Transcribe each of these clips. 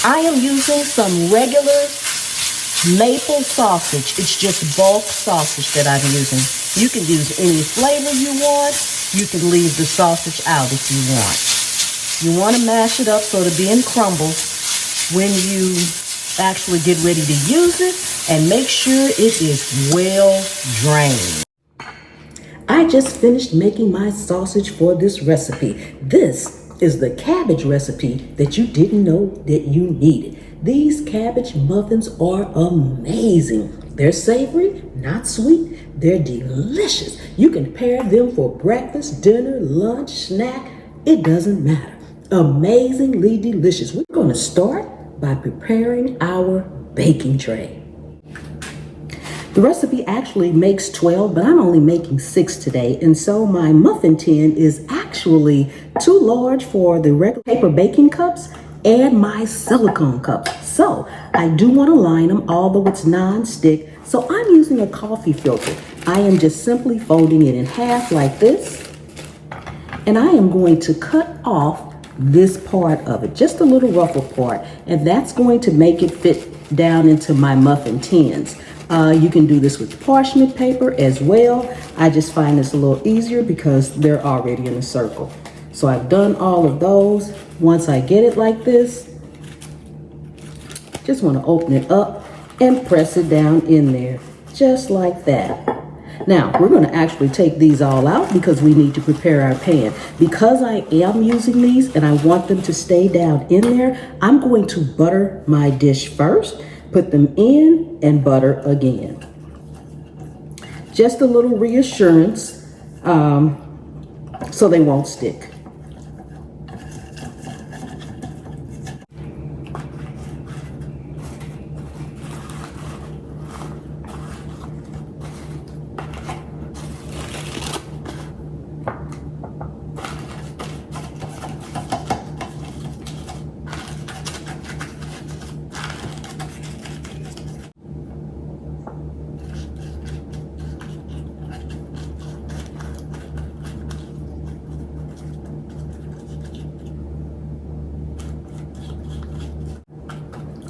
I am using some regular maple sausage. It's just bulk sausage that I'm using. You can use any flavor you want. You can leave the sausage out if you want. You want to mash it up so it'll be in crumbles when you actually get ready to use it, and make sure it is well drained. I just finished making my sausage for this recipe. This is the cabbage recipe that you didn't know that you needed. These cabbage muffins are amazing. They're savory, not sweet. They're delicious. You can pair them for breakfast, dinner, lunch, snack. It doesn't matter. Amazingly delicious. We're going to start by preparing our baking tray. The recipe actually makes 12, but I'm only making 6 today. And so my muffin tin is actually too large for the regular paper baking cups and my silicone cups. So I do want to line them, although it's non-stick. So I'm using a coffee filter. I am just simply folding it in half like this. And I am going to cut off this part of it, just a little ruffled part. And that's going to make it fit down into my muffin tins. You can do this with parchment paper as well. I just find this a little easier because they're already in a circle. So I've done all of those. Once I get it like this, just want to open it up and press it down in there, just like that. Now, we're going to actually take these all out because we need to prepare our pan. Because I am using these and I want them to stay down in there, I'm going to butter my dish first. Put them in and butter again. Just a little reassurance so they won't stick.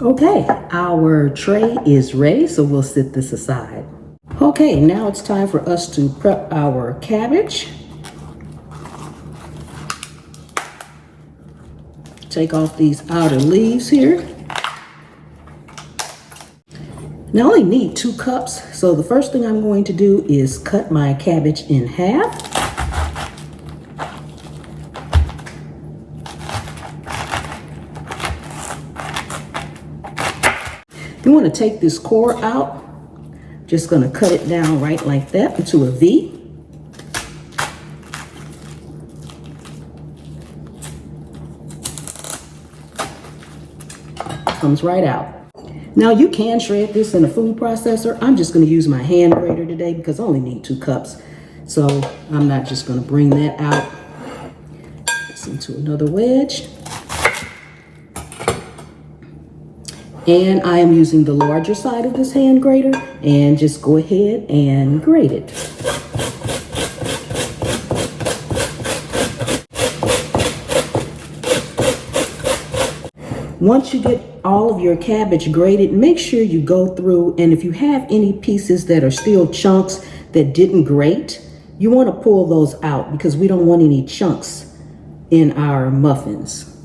Okay, our tray is ready, so we'll set this aside. Okay, now it's time for us to prep our cabbage. Take off these outer leaves here. Now I only need 2 cups, so the first thing I'm going to do is cut my cabbage in half. You want to take this core out. Just going to cut it down right like that into a V. Comes right out. Now you can shred this in a food processor. I'm just going to use my hand grater today because I only need 2 cups. So I'm not just going to bring that out. This into another wedge. And I am using the larger side of this hand grater and just go ahead and grate it. Once you get all of your cabbage grated, make sure you go through, and if you have any pieces that are still chunks that didn't grate, you want to pull those out because we don't want any chunks in our muffins.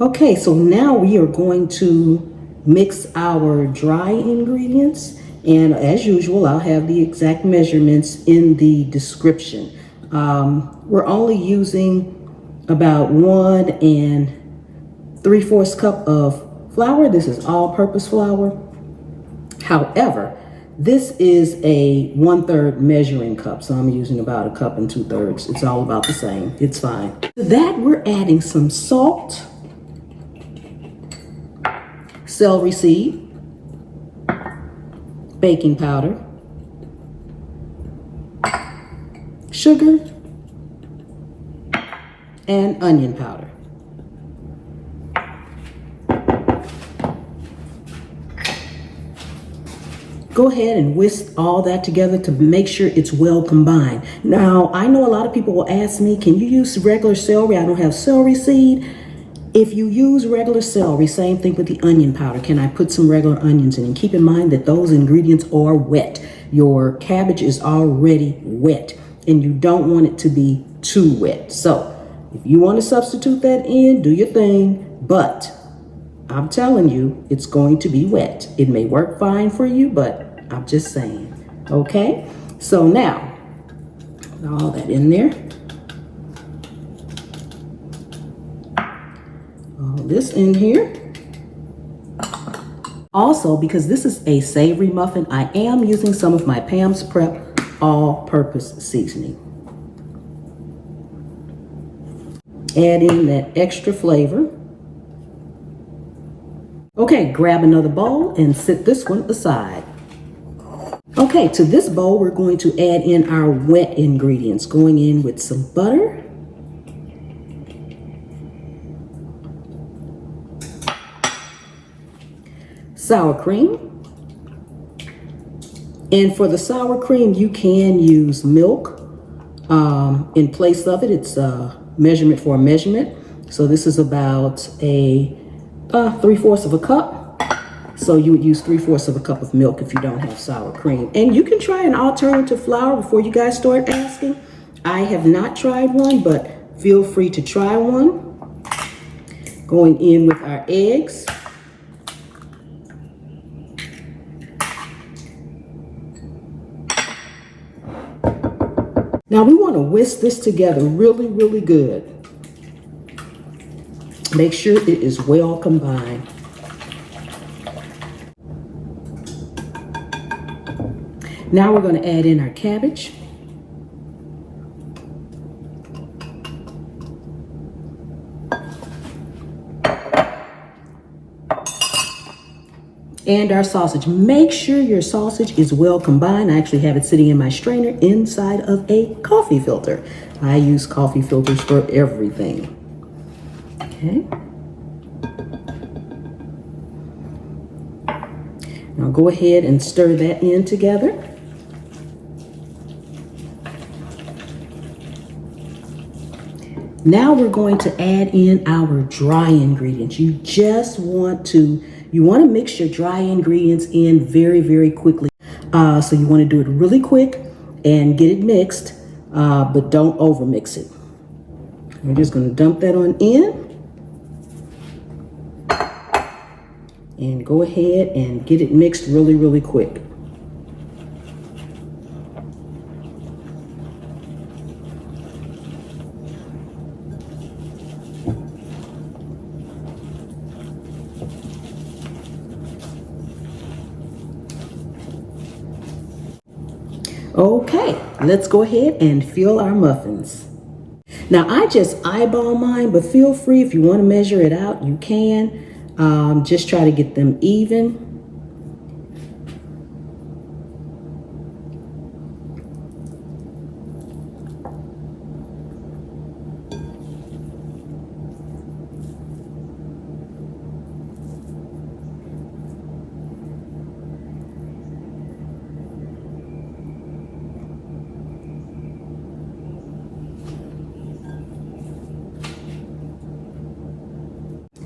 Okay, so now we are going to mix our dry ingredients, and as usual, I'll have the exact measurements in the description. We're only using about 1 3/4 cup of flour. This is all-purpose flour. However, this is a 1/3 measuring cup, so I'm using about 1 2/3 cups. It's all about the same. It's fine. To that, we're adding some salt, celery seed, baking powder, sugar, and onion powder. Go ahead and whisk all that together to make sure it's well combined. Now, I know a lot of people will ask me, can you use regular celery? I don't have celery seed. If you use regular celery, same thing with the onion powder. Can I put some regular onions in? And keep in mind that those ingredients are wet. Your cabbage is already wet and you don't want it to be too wet. So if you want to substitute that in, do your thing, but I'm telling you, it's going to be wet. It may work fine for you, but I'm just saying, okay? So now, all that in there. All this in here. Also, because this is a savory muffin, I am using some of my Pam's Prep all-purpose seasoning. Add in that extra flavor. Okay, grab another bowl and set this one aside. Okay, to this bowl, we're going to add in our wet ingredients, going in with some butter. Sour cream. And for the sour cream, you can use milk in place of it. It's a measurement for a measurement. So this is about a 3/4 of a cup. So you would use 3/4 of a cup of milk if you don't have sour cream. And you can try an alternative flour before you guys start asking. I have not tried one, but feel free to try one. Going in with our eggs. Now we want to whisk this together really, really good. Make sure it is well combined. Now we're going to add in our cabbage. And our sausage. Make sure your sausage is well combined. I actually have it sitting in my strainer inside of a coffee filter. I use coffee filters for everything. Okay. Now go ahead and stir that in together. Now we're going to add in our dry ingredients. You want to mix your dry ingredients in very, very quickly. So you want to do it really quick and get it mixed, but don't over mix it. We're just going to dump that on in. And go ahead and get it mixed really, really quick. Okay, let's go ahead and fill our muffins. Now I just eyeball mine, but feel free if you want to measure it out, you can. Just try to get them even.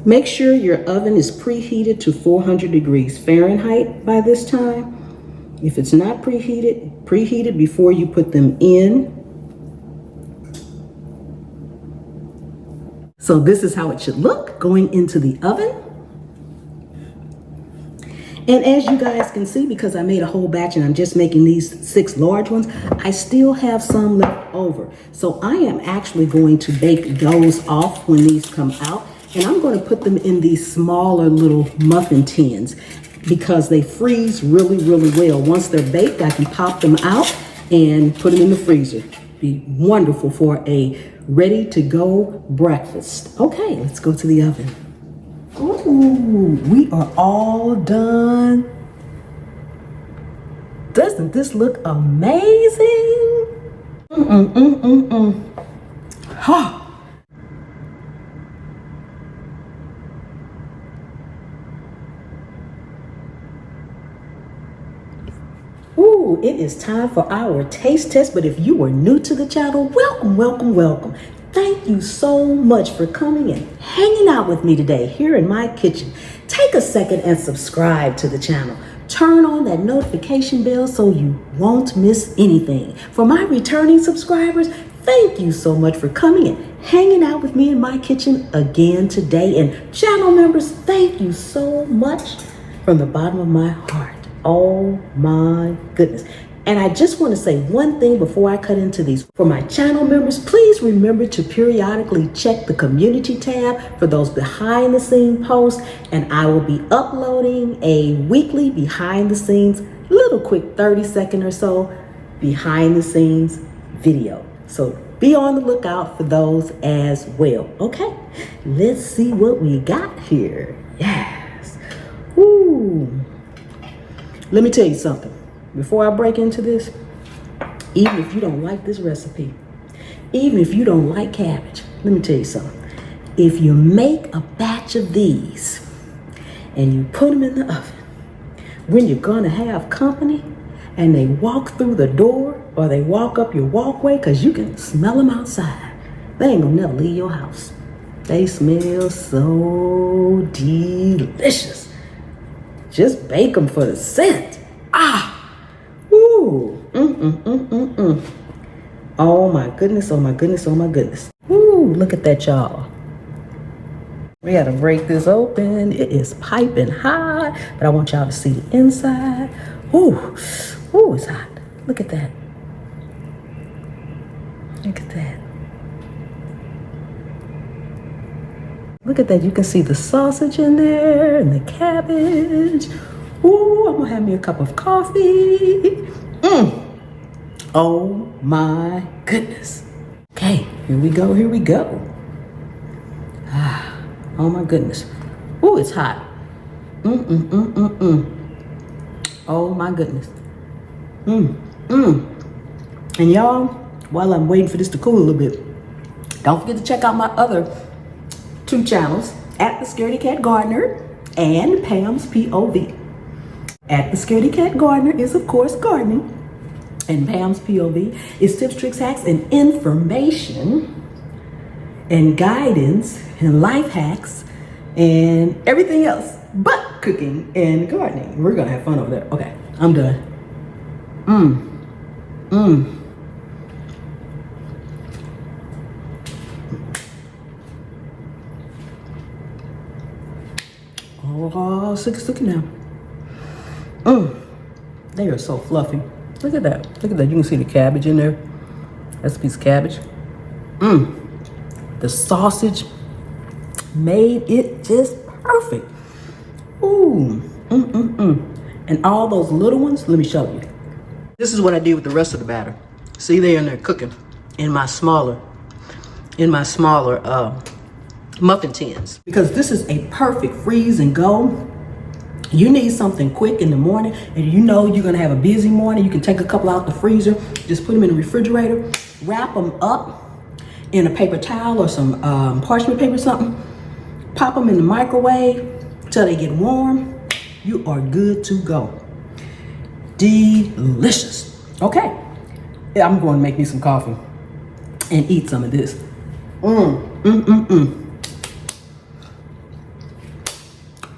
Make sure your oven is preheated to 400 degrees Fahrenheit by this time. If it's not preheated, preheat it before you put them in. So this is how it should look going into the oven. And as you guys can see, because I made a whole batch and I'm just making these 6 large ones, I still have some left over. So I am actually going to bake those off when these come out. And I'm going to put them in these smaller little muffin tins because they freeze really, really well. Once they're baked, I can pop them out and put them in the freezer. Be wonderful for a ready-to-go breakfast. Okay, let's go to the oven. Ooh, we are all done. Doesn't this look amazing? Ha! Ooh, it is time for our taste test. But if you are new to the channel, welcome, welcome, welcome. Thank Thank you so much for coming and hanging out with me today here in my kitchen. Take a second and subscribe to the channel. Turn on that notification bell so you won't miss anything. For my returning subscribers, thank you so much for coming and hanging out with me in my kitchen again today. And channel members, thank you so much from the bottom of my heart. Oh my goodness. And I just want to say one thing before I cut into these. For my channel members, please remember to periodically check the community tab for those behind the scenes posts. And I will be uploading a weekly behind the scenes, little quick 30-second or so behind the scenes video. So be on the lookout for those as well. Okay, let's see what we got here. Yes. Ooh. Let me tell you something. Before I break into this, even if you don't like this recipe, even if you don't like cabbage, let me tell you something. If you make a batch of these and you put them in the oven, when you're gonna have company and they walk through the door or they walk up your walkway, because you can smell them outside, they ain't gonna never leave your house. They smell so delicious. Just bake them for the scent. Ah! Ooh, Oh my goodness, oh my goodness, oh my goodness. Ooh, look at that, y'all. We gotta break this open. It is piping hot, but I want y'all to see the inside. Ooh, ooh, it's hot. Look at that. Look at that. Look at that, you can see the sausage in there and the cabbage. Ooh, I'm gonna have me a cup of coffee. Oh my goodness. Okay, here we go, here we go. Ah, oh my goodness. Ooh, it's hot. Oh my goodness. And y'all, while I'm waiting for this to cool a little bit, don't forget to check out my other 2 channels, at the Scaredy Cat Gardener and Pam's POV. At the Scaredy Cat Gardener is, of course, gardening, and Pam's POV is tips, tricks, hacks, and information, and guidance, and life hacks, and everything else but cooking and gardening. We're gonna have fun over there. Okay, I'm done. Oh, sick now. They are so fluffy. Look at that. Look at that. You can see the cabbage in there. That's a piece of cabbage. The sausage made it just perfect. Ooh. And all those little ones, let me show you. This is what I did with the rest of the batter. See, they're in there cooking in my smaller muffin tins. Because this is a perfect freeze and go. You need something quick in the morning, and you know you're gonna have a busy morning. You can take a couple out the freezer, just put them in the refrigerator, wrap them up in a paper towel or some parchment paper or something, pop them in the microwave till they get warm. You are good to go. Delicious. Okay, yeah, I'm going to make me some coffee and eat some of this.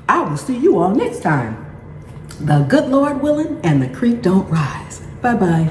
I will see you all next time. The good Lord willing and the creek don't rise. Bye-bye.